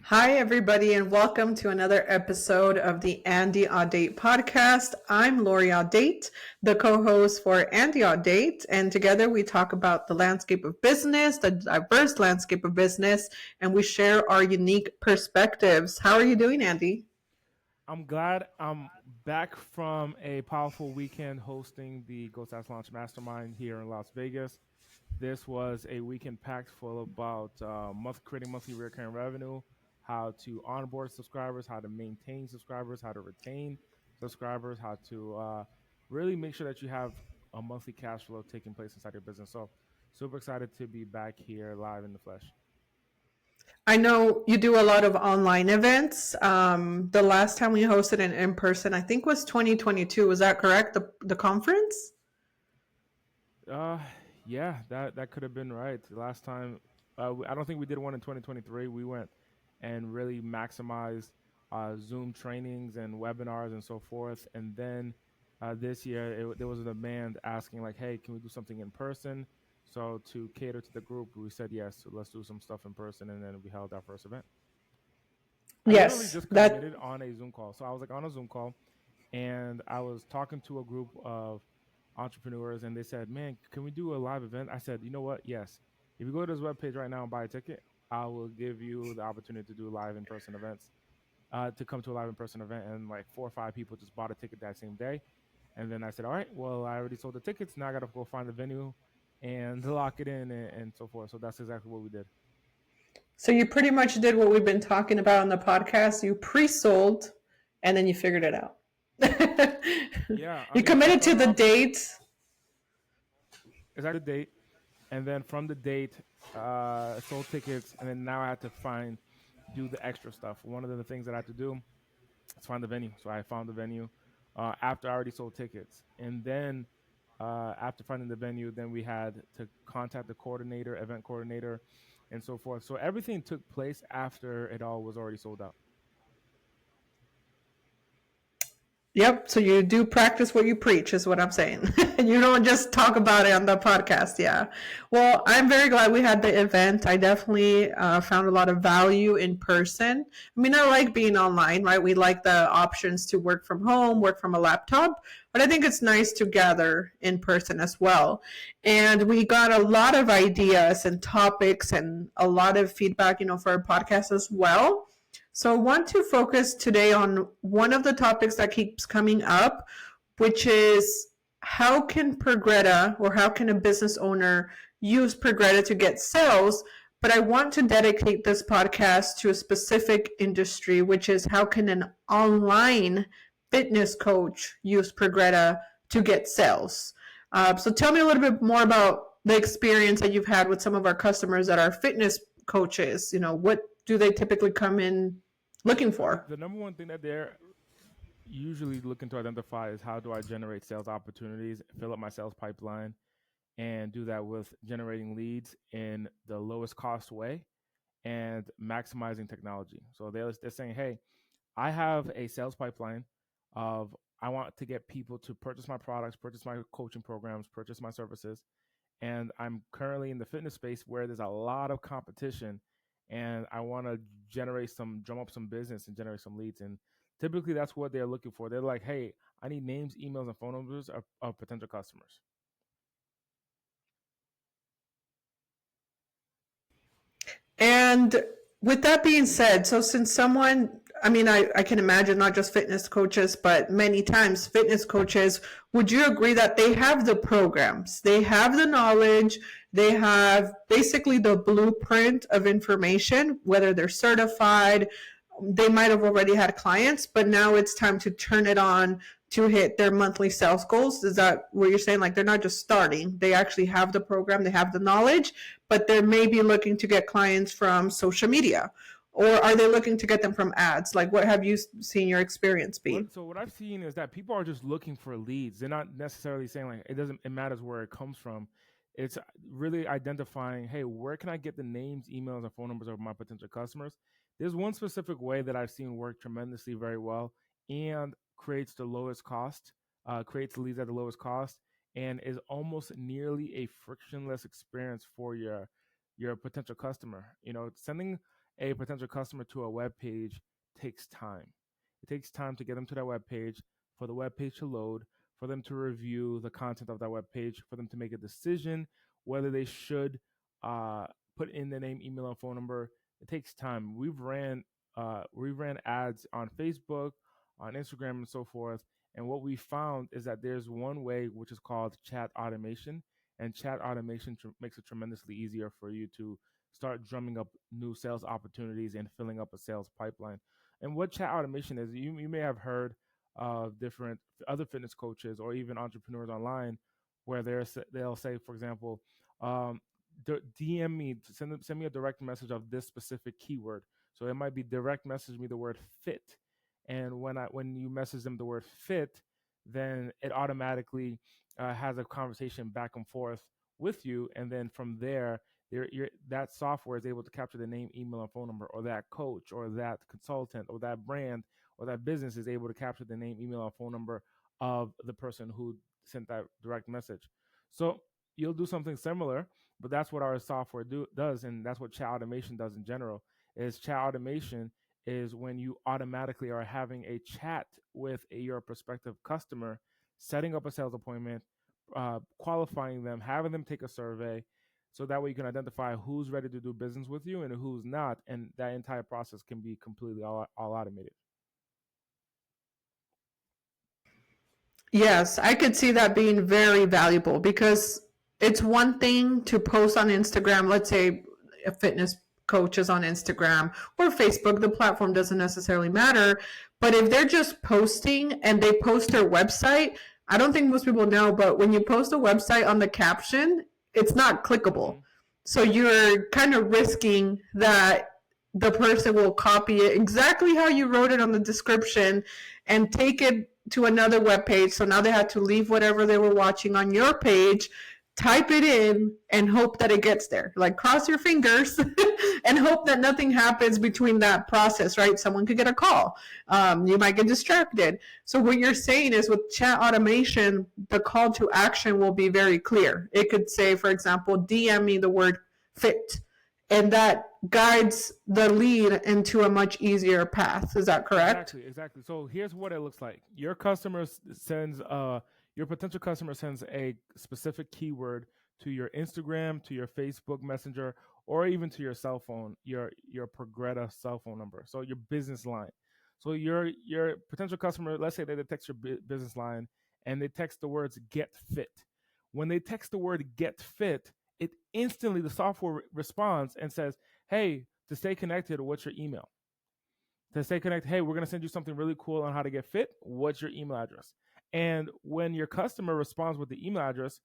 Hi, everybody, and welcome to another episode of the Audate podcast. I'm Lori Audate, the co-host for Audate, and together we talk about the landscape of business, the diverse landscape of business, and we share our unique perspectives. How are you doing, Andy? I'm glad I'm back from a powerful weekend hosting the Ghost House Launch Mastermind here in Las Vegas. This was a weekend packed full about creating monthly recurring revenue, how to onboard subscribers, how to maintain subscribers, how to retain subscribers, how to really make sure that you have a monthly cash flow taking place inside your business. So, super excited to be back here live in the flesh. I know you do a lot of online events. The last time we hosted an in-person, I think was 2022. Was that correct? The conference? Uh, yeah, that could have been right. The last time, I don't think we did one in 2023. We went and really maximized Zoom trainings and webinars and so forth. And then this year, there was a demand asking like, "Hey, can we do something in person?" So to cater to the group, we said yes. So let's do some stuff in person, and then we held our first event. I literally Yes, just that committed on a Zoom call. So I was like on a Zoom call, and I was talking to a group of entrepreneurs, and they said, "Man, can we do a live event?" I said, "You know what? Yes. If you go to this webpage right now and buy a ticket, I will give you the opportunity to do live in person events, to come to a live in person event." And like 4 or 5 people just bought a ticket that same day. And then I said, "All right, well, I already sold the tickets. Now I got to go find the venue and lock it in and so forth." So that's exactly what we did. So you pretty much did what we've been talking about on the podcast. You pre-sold and then you figured it out. Yeah, I You mean, I committed to started the off date. exactly the date, and then from the date, sold tickets, and then now I had to do the extra stuff. One of the things that I had to do is find the venue. So I found the venue after I already sold tickets, and then after finding the venue, then we had to contact the coordinator, event coordinator, and so forth. So everything took place after it all was already sold out. Yep. So you do practice what you preach, is what I'm saying. You don't just talk about it on the podcast. Yeah. Well, I'm very glad we had the event. I definitely found a lot of value in person. I mean, I like being online, right? We like the options to work from home, work from a laptop, but I think it's nice to gather in person as well. And we got a lot of ideas and topics and a lot of feedback, for our podcast as well. So I want to focus today on one of the topics that keeps coming up, which is how can Progreda or how can a business owner use Progreda to get sales? But I want to dedicate this podcast to a specific industry, which is how can an online fitness coach use Progreda to get sales? So tell me a little bit more about the experience that you've had with some of our customers that are fitness coaches. What do they typically come in looking for? The number one thing that they're usually looking to identify is how do I generate sales opportunities, fill up my sales pipeline, and do that with generating leads in the lowest cost way and maximizing technology. So they're saying, hey, I have a sales pipeline of I want to get people to purchase my products, purchase my coaching programs, purchase my services. And I'm currently in the fitness space where there's a lot of competition and I want to drum up some business and generate some leads. And typically that's what they're looking for. They're like, hey, I need names, emails, and phone numbers of potential customers. And with that being said, so since someone, I mean, I can imagine not just fitness coaches, but many times fitness coaches, would you agree that they have the programs, they have the knowledge, they have basically the blueprint of information, whether they're certified, they might have already had clients, but now it's time to turn it on to hit their monthly sales goals. Is that what you're saying? Like they're not just starting, they actually have the program, they have the knowledge, but they're maybe looking to get clients from social media, or are they looking to get them from ads? Like what have you seen your experience be? What I've seen is that people are just looking for leads. They're not necessarily saying like it matters where it comes from. It's really identifying, hey, where can I get the names, emails, and phone numbers of my potential customers? There's one specific way that I've seen work tremendously very well and creates the lowest cost, creates leads at the lowest cost, and is almost nearly a frictionless experience for your potential customer. Sending a potential customer to a web page takes time. It takes time to get them to that web page, for the web page to load, for them to review the content of that web page, for them to make a decision whether they should uh, put in the name, email, and phone number. It takes time. We ran ads on Facebook, on Instagram, and so forth. And what we found is that there's one way which is called chat automation, and chat automation makes it tremendously easier for you to start drumming up new sales opportunities and filling up a sales pipeline. And what chat automation is, you may have heard of different other fitness coaches or even entrepreneurs online where they'll say, for example, um, DM me, send me a direct message of this specific keyword. So it might be direct message me the word fit, and when you message them the word fit, then it automatically has a conversation back and forth with you, and then from there, that software is able to capture the name, email, and phone number, or that coach, or that consultant, or that brand, or that business is able to capture the name, email, and phone number of the person who sent that direct message. So you'll do something similar, but that's what our software does, and that's what chat automation does in general. Is chat automation is when you automatically are having a chat with your prospective customer, setting up a sales appointment, qualifying them, having them take a survey, so that way you can identify who's ready to do business with you and who's not, and that entire process can be completely all automated. Yes, I could see that being very valuable because it's one thing to post on Instagram, let's say a fitness coach is on Instagram or Facebook, the platform doesn't necessarily matter. But if they're just posting and they post their website, I don't think most people know, but when you post a website on the caption, it's not clickable. Mm-hmm. So you're kind of risking that the person will copy it exactly how you wrote it on the description and take it to another web page. So now they had to leave whatever they were watching on your page, type it in, and hope that it gets there. Like cross your fingers and hope that nothing happens between that process, right? Someone could get a call. You might get distracted. So what you're saying is with chat automation, the call to action will be very clear. It could say, for example, DM me the word fit, and that guides the lead into a much easier path. Is that correct? Exactly. So here's what it looks like. Your potential customer sends a specific keyword to your Instagram, to your Facebook Messenger, or even to your cell phone, your Progreda cell phone number. So your business line. So your potential customer, let's say they text your business line and they text the words "get fit." When they text the word "get fit," it instantly, the software responds and says, "Hey, to stay connected, what's your email?" To stay connected, hey, we're going to send you something really cool on how to get fit. What's your email address? And when your customer responds with the email address,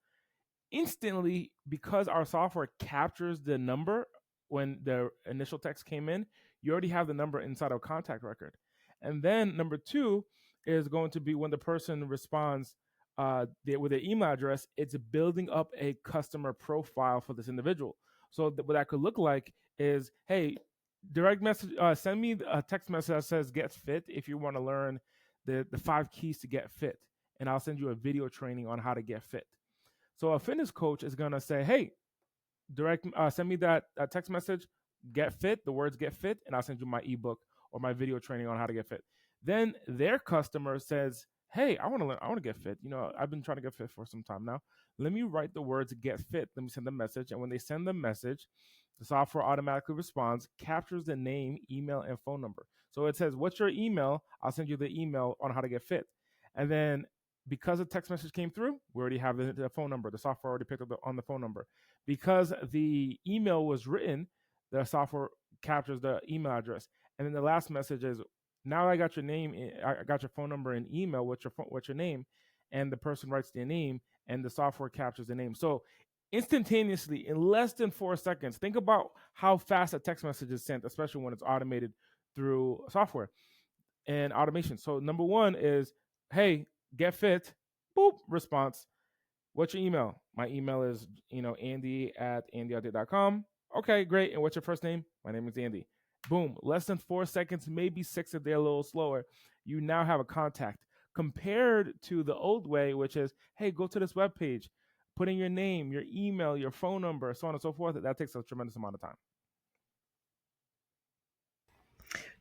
instantly, because our software captures the number when the initial text came in, you already have the number inside of contact record. And then number two is going to be when the person responds with their email address, it's building up a customer profile for this individual. So what that could look like is, hey, direct message, send me a text message that says "get fit" if you want to learn the 5 keys to get fit, and I'll send you a video training on how to get fit. So a fitness coach is gonna say, "Hey, send me that text message, get fit, the words get fit, and I'll send you my ebook or my video training on how to get fit." Then their customer says, "Hey, I want to learn, I want to get fit. I've been trying to get fit for some time now. Let me write the words get fit. Let me send the message." And when they send the message, the software automatically responds, captures the name, email, and phone number. So it says, "What's your email?" I'll send you the email on how to get fit. And then because the text message came through, we already have the phone number. The software already picked up on the phone number. Because the email was written, the software captures the email address. And then the last message is, "Now I got your name, I got your phone number and email. What's your name?" And the person writes their name, and the software captures the name. So instantaneously, in less than 4 seconds, think about how fast a text message is sent, especially when it's automated through software and automation. So number one is, "Hey, get fit," boop, response. "What's your email?" My email is, Andy@andyaudate.com. "Okay, great. And what's your first name?" "My name is Andy." Boom. Less than 4 seconds, maybe 6 if they're a little slower. You now have a contact. Compared to the old way, which is, "Hey, go to this webpage, put in your name, your email, your phone number, so on and so forth." That takes a tremendous amount of time.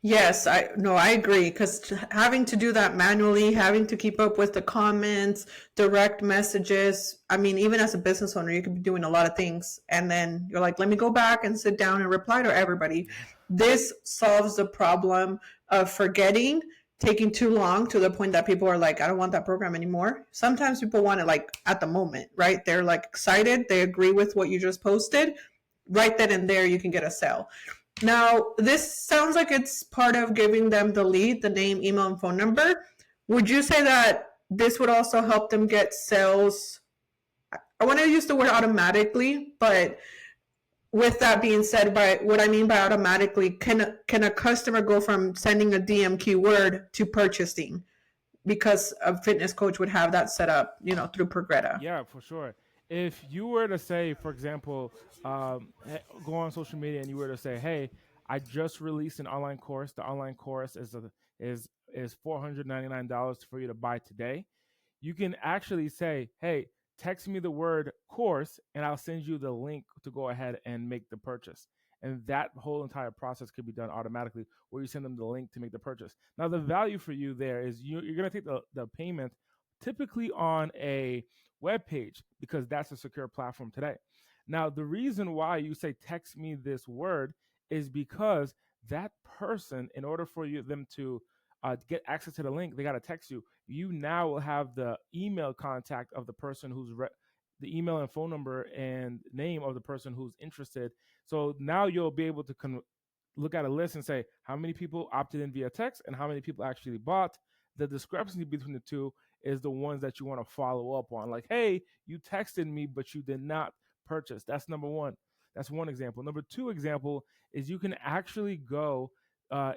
Yes, I agree, because having to do that manually, having to keep up with the comments, direct messages. I mean, even as a business owner, you could be doing a lot of things, and then you're like, let me go back and sit down and reply to everybody. Yeah. This solves the problem of forgetting, taking too long to the point that people are like, I don't want that program anymore. Sometimes people want it like at the moment, right? They're like excited, they agree with what you just posted. Right then and there, you can get a sale. Now, this sounds like it's part of giving them the lead, the name, email, and phone number. Would you say that this would also help them get sales? I want to use the word automatically, but with that being said, by what I mean by automatically, can a customer go from sending a DM keyword to purchasing because a fitness coach would have that set up, through Progreda? Yeah, for sure. If you were to say, for example, go on social media and you were to say, "Hey, I just released an online course. The online course is $499 for you to buy today." You can actually say, "Hey, text me the word course and I'll send you the link to go ahead and make the purchase." And that whole entire process could be done automatically where you send them the link to make the purchase. Now, the value for you there is you're going to take the payment typically on a web page because that's a secure platform today. Now, the reason why you say text me this word is because that person, in order for them to get access to the link, they got to text you. You now will have the email contact of the person the email and phone number and name of the person who's interested. So now you'll be able to look at a list and say how many people opted in via text and how many people actually bought. The discrepancy between the two is the ones that you want to follow up on. Like, hey, you texted me, but you did not purchase. That's number one. That's one example. Number two example is you can actually go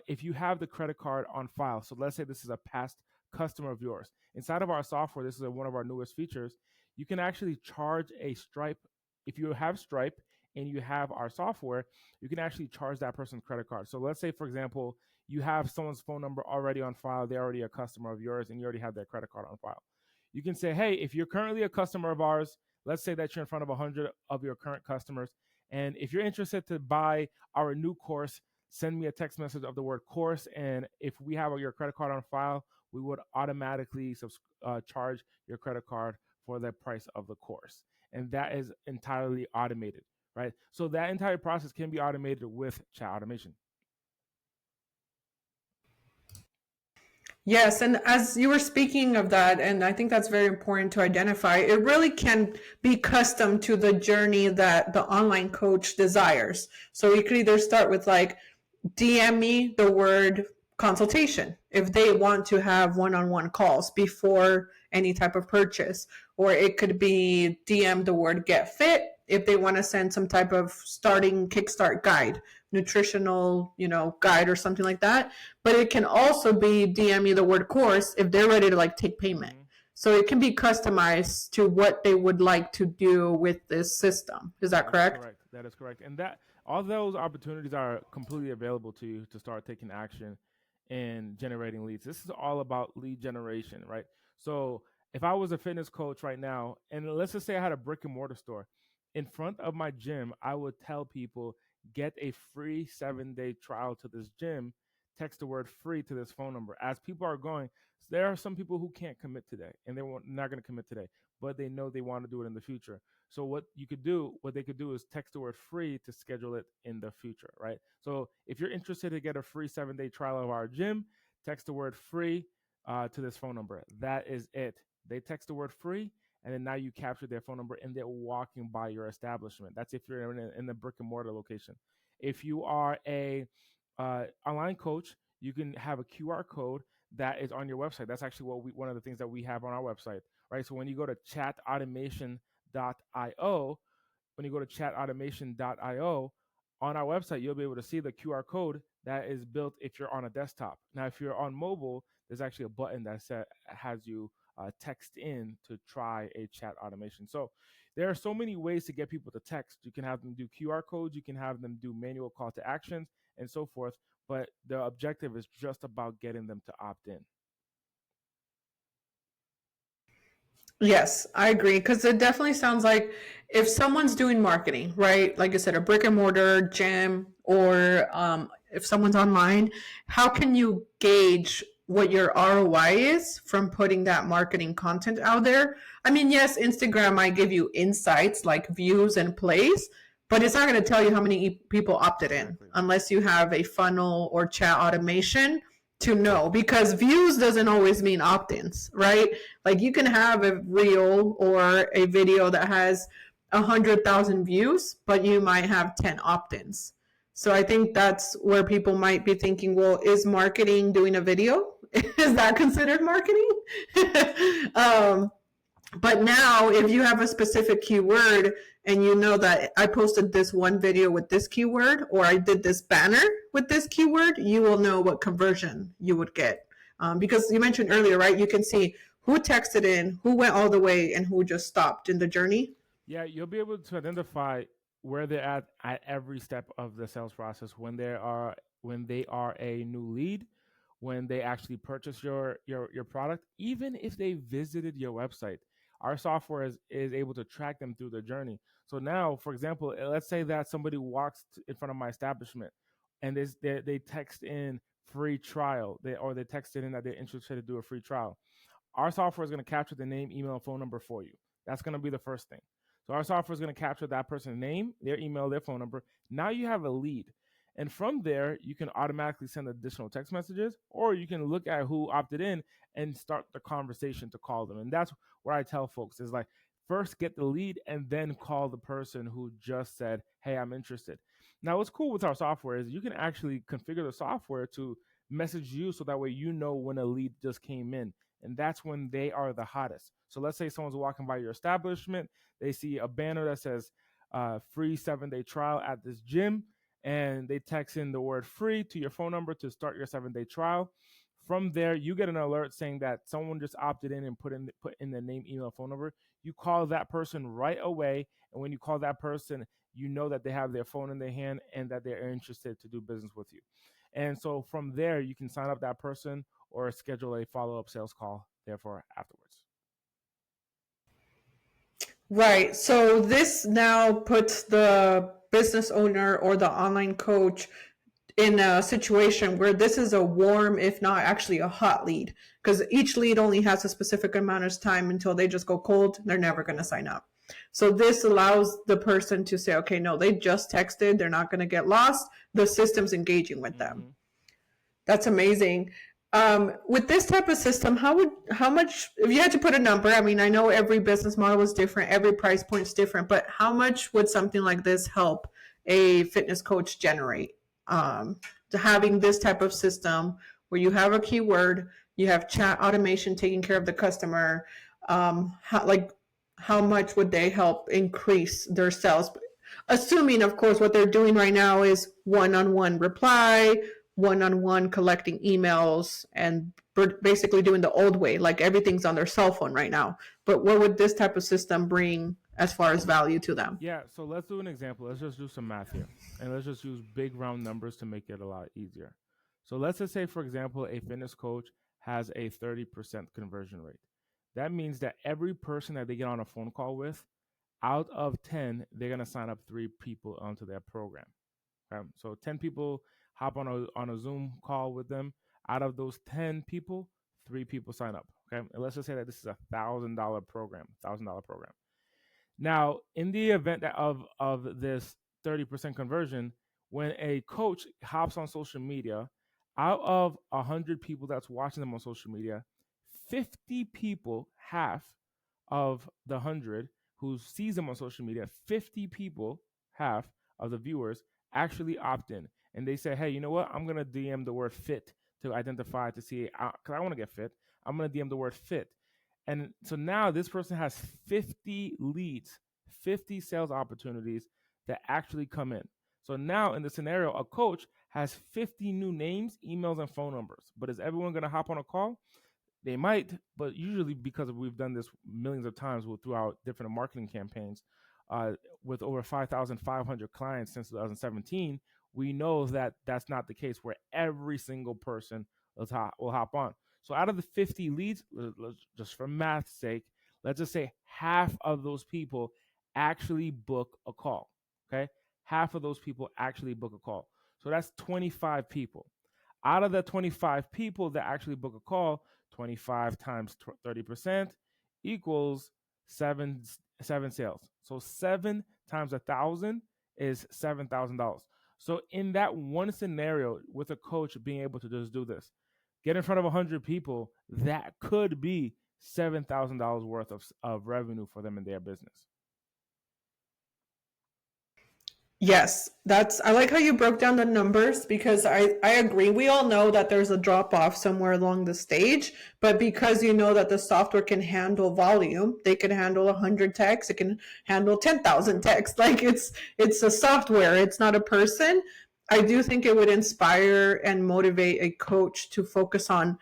if you have the credit card on file. So let's say this is a past customer of yours. Inside of our software, this is one of our newest features. You can actually charge a Stripe. If you have Stripe and you have our software, you can actually charge that person's credit card. So let's say, for example, you have someone's phone number already on file. They're already a customer of yours and you already have their credit card on file. You can say, hey, if you're currently a customer of ours, let's say that you're in front of 100 of your current customers. And if you're interested to buy our new course, send me a text message of the word course. And if we have your credit card on file, we would automatically charge your credit card for the price of the course. And that is entirely automated, right? So that entire process can be automated with chat automation. Yes, and as you were speaking of that, and I think that's very important to identify, it really can be custom to the journey that the online coach desires. So you could either start with like, DM me the word consultation if they want to have one-on-one calls before any type of purchase, or it could be DM the word get fit if they want to send some type of starting kickstart guide, nutritional, guide or something like that. But it can also be DM me the word course if they're ready to like take payment. Mm-hmm. So it can be customized to what they would like to do with this system. Is that correct? Correct. That is correct. And that all those opportunities are completely available to you to start taking action and generating leads. This is all about lead generation, right? So if I was a fitness coach right now, and let's just say I had a brick and mortar store, in front of my gym, I would tell people, get a free 7-day trial to this gym. Text the word free to this phone number. As people are going, there are some people who can't commit today and they're not going to commit today, but they know they want to do it in the future. So what they could do is text the word free to schedule it in the future, right? So if you're interested to get a free 7-day trial of our gym, text the word free to this phone number. That is it. They text the word free, and then now you capture their phone number and they're walking by your establishment. That's if you're in the brick and mortar location. If you are a online coach, you can have a QR code that is on your website. That's actually one of the things that we have on our website, right? So when you go to chatautomation.io, on our website, you'll be able to see the QR code that is built if you're on a desktop. Now, if you're on mobile, there's actually a button that has you text in to try a chat automation. So there are so many ways to get people to text. You can have them do QR codes, you can have them do manual call to actions, and so forth. But the objective is just about getting them to opt in. Yes, I agree. Because it definitely sounds like if someone's doing marketing, right? Like I said, a brick and mortar gym, or if someone's online, how can you gauge what your ROI is from putting that marketing content out there? I mean, yes, Instagram might give you insights like views and plays, but it's not going to tell you how many people opted in Exactly. unless you have a funnel or chat automation to know, because views doesn't always mean opt-ins, right? Like you can have a reel or a video that has 100,000 views, but you might have 10 opt-ins. So I think that's where people might be thinking, well, is marketing doing a video? Is that considered marketing? um, but now, if you have a specific keyword and you know that I posted this one video with this keyword, or I did this banner with this keyword, you will know what conversion you would get. Because you mentioned earlier, right? You can see who texted in, who went all the way, and who just stopped in the journey. Yeah, you'll be able to identify where they're at every step of the sales process when they are a new lead, when they actually purchase your product, even if they visited your website. Our software is able to track them through the journey. So now, for example, let's say that somebody walks in front of my establishment and they text in free trial, or they texted in that they're interested to do a free trial. Our software is going to capture the name, email, and phone number for you. That's going to be the first thing. So our software is going to capture that person's name, their email, their phone number. Now you have a lead. And from there, you can automatically send additional text messages, or you can look at who opted in and start the conversation to call them. And that's what I tell folks is like, first get the lead and then call the person who just said, hey, I'm interested. Now, what's cool with our software is you can actually configure the software to message you so that way you know when a lead just came in. And that's when they are the hottest. So let's say someone's walking by your establishment, they see a banner that says free 7-day trial at this gym, and they text in the word free to your phone number to start your 7-day trial. From there, you get an alert saying that someone just opted in and put in the name, email, phone number. You call that person right away, and when you call that person, you know that they have their phone in their hand and that they're interested to do business with you. And so from there, you can sign up that person or schedule a follow-up sales call therefore afterwards. Right. So this now puts the business owner or the online coach in a situation where this is a warm, if not actually a hot lead, because each lead only has a specific amount of time until they just go cold. They're never going to sign up. So this allows the person to say, okay, no, they just texted. They're not going to get lost. The system's engaging with them. That's amazing. With this type of system, how much, if you had to put a number, I mean, I know every business model is different, every price point is different, but how much would something like this help a fitness coach generate? To having this type of system where you have a keyword, you have chat automation taking care of the customer, how much would they help increase their sales? Assuming, of course, what they're doing right now is one-on-one reply, one-on-one collecting emails, and basically doing the old way, like everything's on their cell phone right now. But what would this type of system bring as far as value to them? Yeah, so let's do an example. Let's just do some math here. And let's just use big round numbers to make it a lot easier. So let's just say, for example, a fitness coach has a 30% conversion rate. That means that every person that they get on a phone call with, out of 10, they're going to sign up 3 people onto their program. Okay? So 10 people hop on a Zoom call with them. Out of those 10 people, 3 people sign up. Okay, and let's just say that this is $1,000 program. Now, in the event of this 30% conversion, when a coach hops on social media, out of 100 people that's watching them on social media, 50 people, half of the 100 who sees them on social media, 50 people, half of the viewers, actually opt in. And they say, hey, you know what? I'm going to DM the word fit to identify to see, because I want to get fit. I'm going to DM the word fit. And so now this person has 50 leads, 50 sales opportunities that actually come in. So now in the scenario, a coach has 50 new names, emails, and phone numbers. But is everyone going to hop on a call? They might, but usually because we've done this millions of times throughout different marketing campaigns, with over 5,500 clients since 2017, we know that that's not the case where every single person will hop on. So out of the 50 leads, just for math's sake, let's just say half of those people actually book a call. Okay, half of those people actually book a call. So that's 25 people. Out of the 25 people that actually book a call, 25 times 30% equals seven sales. So 7 times 1,000 is $7,000. So in that one scenario, with a coach being able to just do this, get in front of 100 people, that could be $7,000 worth of revenue for them in their business. Yes, that's I like how you broke down the numbers because I agree. We all know that there's a drop off somewhere along the stage, but because you know that the software can handle volume, they can handle 100 texts, it can handle 10,000 texts. Like it's a software, it's not a person. I do think it would inspire and motivate a coach to focus on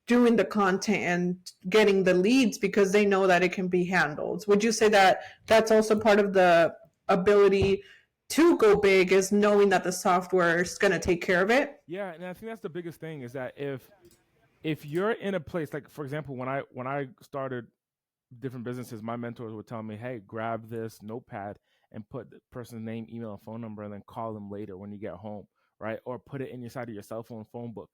doing the content and getting the leads because they know that it can be handled. Would you say that that's also part of the ability to go big is knowing that the software is going to take care of it? Yeah, and I think that's the biggest thing is that if you're in a place like, for example, when I started different businesses, my mentors would tell me, "Hey, grab this notepad and put the person's name, email, and phone number, and then call them later when you get home, right? Or put it in your side of your cell phone book."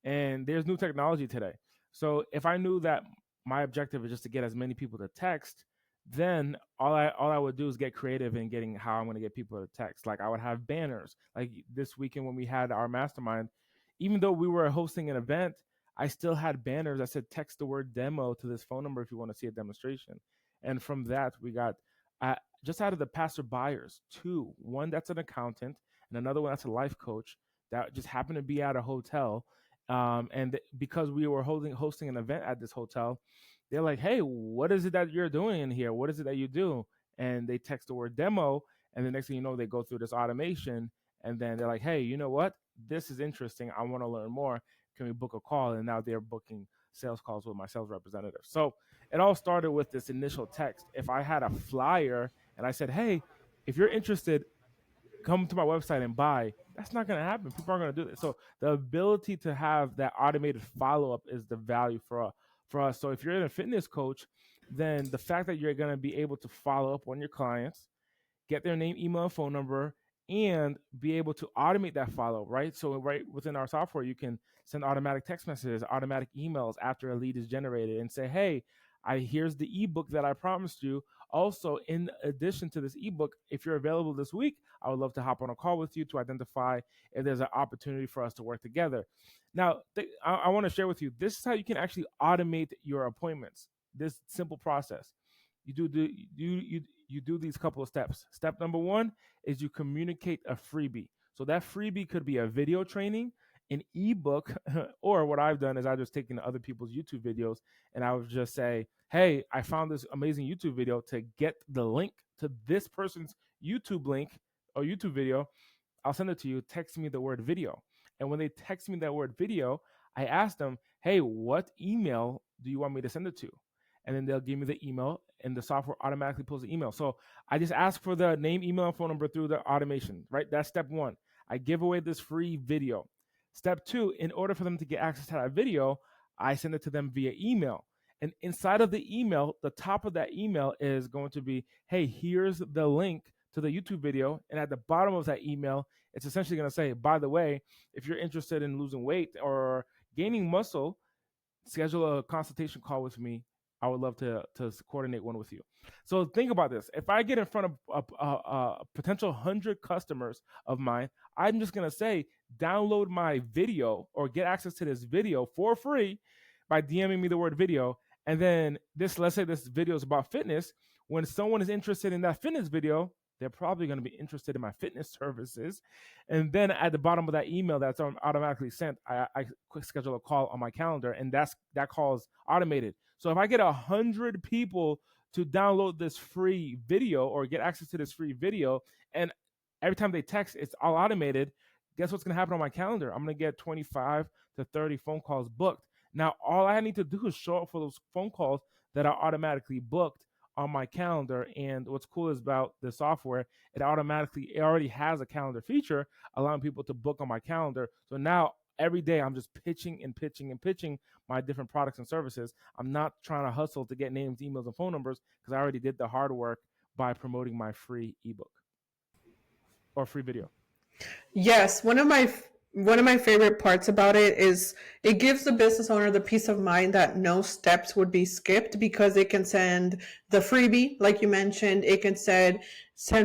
And there's new technology today, so if I knew that my objective is just to get as many people to text, then all I would do is get creative in getting how I'm going to get people to text. Like I would have banners. Like this weekend when we had our mastermind, even though we were hosting an event, I still had banners that said text the word demo to this phone number if you want to see a demonstration. And from that, we got just out of the pastor buyers, two. One that's an accountant and another one that's a life coach that just happened to be at a hotel. And because we were hosting an event at this hotel, they're like, "Hey, what is it that you're doing in here? What is it that you do?" And they text the word demo. And the next thing you know, they go through this automation. And then they're like, "Hey, you know what? This is interesting. I want to learn more. Can we book a call?" And now they're booking sales calls with my sales representative. So it all started with this initial text. If I had a flyer and I said, "Hey, if you're interested, come to my website and buy," that's not going to happen. People aren't going to do it. So the ability to have that automated follow up is the value for us. So if you're a fitness coach, then the fact that you're going to be able to follow up on your clients, get their name, email, and phone number, and be able to automate that follow, right? So right within our software, you can send automatic text messages, automatic emails after a lead is generated and say, "Hey, here's the ebook that I promised you. Also, in addition to this ebook, if you're available this week, I would love to hop on a call with you to identify if there's an opportunity for us to work together." Now, I want to share with you, this is how you can actually automate your appointments. This simple process. You do these couple of steps. Step number one is you communicate a freebie. So that freebie could be a video training, an ebook, or what I've done is I've just taken other people's YouTube videos and I would just say, "Hey, I found this amazing YouTube video. To get the link to this person's YouTube link or YouTube video, I'll send it to you. Text me the word video." And when they text me that word video, I ask them, "Hey, what email do you want me to send it to?" And then they'll give me the email, and the software automatically pulls the email. So I just ask for the name, email, and phone number through the automation, right? That's step one. I give away this free video. Step two, in order for them to get access to that video, I send it to them via email. And inside of the email, the top of that email is going to be, "Hey, here's the link to the YouTube video." And at the bottom of that email, it's essentially going to say, "By the way, if you're interested in losing weight or gaining muscle, schedule a consultation call with me. I would love to coordinate one with you." So think about this. If I get in front of a potential 100 customers of mine, I'm just going to say, "Download my video or get access to this video for free by DMing me the word video." And then let's say this video is about fitness. When someone is interested in that fitness video, they're probably going to be interested in my fitness services. And then at the bottom of that email that's automatically sent, I quick schedule a call on my calendar, and that call is automated. So if I get 100 people to download this free video or get access to this free video, and every time they text, it's all automated, guess what's going to happen on my calendar? I'm going to get 25 to 30 phone calls booked. Now, all I need to do is show up for those phone calls that are automatically booked on my calendar. And what's cool is about the software, it already has a calendar feature allowing people to book on my calendar. So now every day I'm just pitching and pitching and pitching my different products and services. I'm not trying to hustle to get names, emails, and phone numbers because I already did the hard work by promoting my free ebook or free video. Yes, one of my favorite parts about it is it gives the business owner the peace of mind that no steps would be skipped because it can send the freebie, like you mentioned. It can send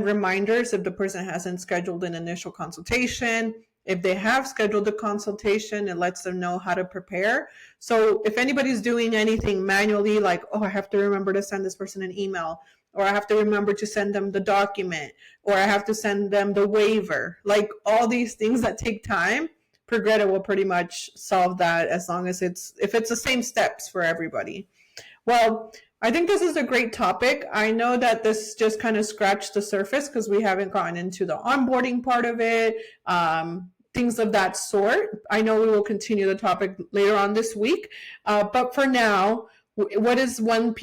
reminders if the person hasn't scheduled an initial consultation. If they have scheduled a consultation, it lets them know how to prepare. So if anybody's doing anything manually, like, oh, I have to remember to send this person an email, or I have to remember to send them the document, or I have to send them the waiver. Like all these things that take time, Progreda will pretty much solve that as long as if it's the same steps for everybody. Well, I think this is a great topic. I know that this just kind of scratched the surface because we haven't gotten into the onboarding part of it, things of that sort. I know we will continue the topic later on this week. But for now, what is one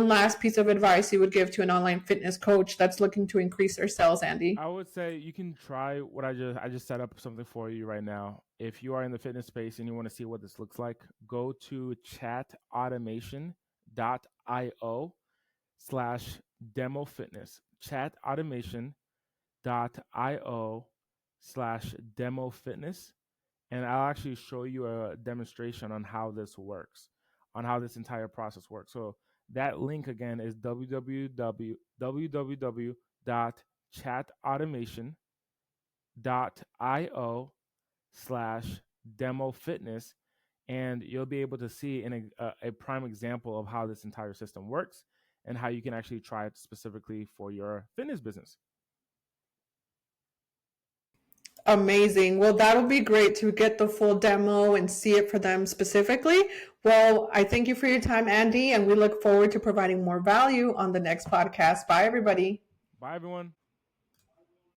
last piece of advice you would give to an online fitness coach that's looking to increase their sales, Andy? I would say you can try what I just set up something for you right now. If you are in the fitness space and you want to see what this looks like, go to chatautomation.io slash demo fitness. Chatautomation.io slash demo fitness. And I'll actually show you a demonstration on how this works, on how this entire process works. So that link again is www.chatautomation.io slash demo fitness, and you'll be able to see a prime example of how this entire system works and how you can actually try it specifically for your fitness business. Amazing. Well, that'll be great to get the full demo and see it for them specifically. Well, I thank you for your time, Andy, and we look forward to providing more value on the next podcast. Bye, everybody. Bye, everyone.